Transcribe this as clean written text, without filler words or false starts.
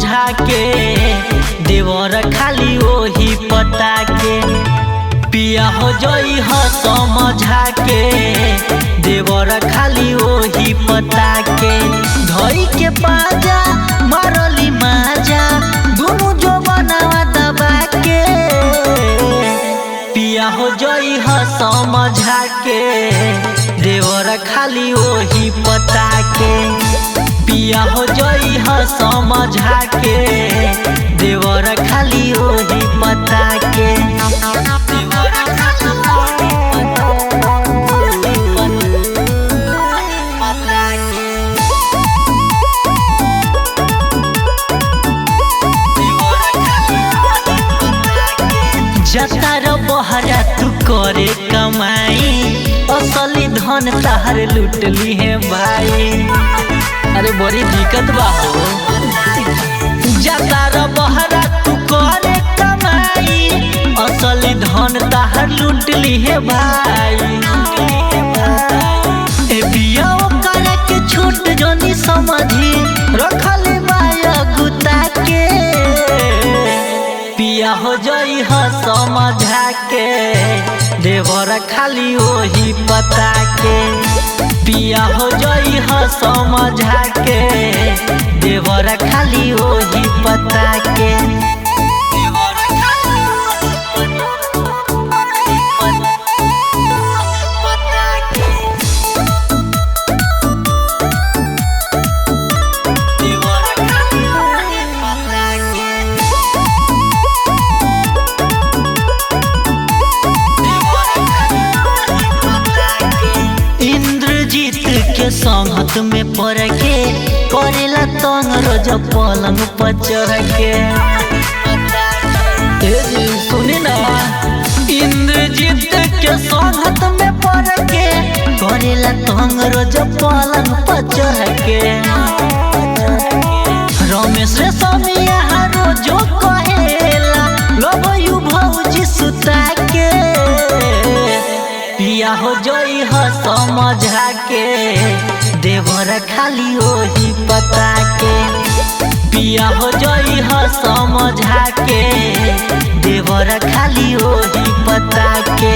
समझा के, देवर खाली ओही पता के। पिया हो जई ह समझा के, देवर खाली ओही पता के। धई के पाजा मारली माजा, दुनु जो बनावा दबा के। पिया हो जई ह समझा के, देवर खाली ओही पता के। पिया हो जई ह समझा के, देवर खाली ओही पता के। जतार बहरा तू करे कमाई, असली धन तार लुटली है भाई। अरे बड़ी दिक्कत बा हो। जतार बहरा तू करे कमाई, असली धन तार लुटली है भाई। ए बिया करे के छोट जनी समझी, रखली माया गुता के। पिया हो जई ह समझा के, देवर खाली ओही पता के। पिया हो जई ह समझा के, देवर खाली ओही पता के। के संगत में पड़ के, करेला तंग रोज पलंग पर चढ़ के। सुनी ना, इंद्रजीत के संगत में पड़ के, करेला तंग रोज पलंग पर चढ़ के। रमेश रे समिया रोजो कहेला, लव यू भौजी सुता के। पिया हो जई ह समझा के, देवर खाली ओही पता के। पिया हो जई ह समझा के, देवर खाली ओही पता के।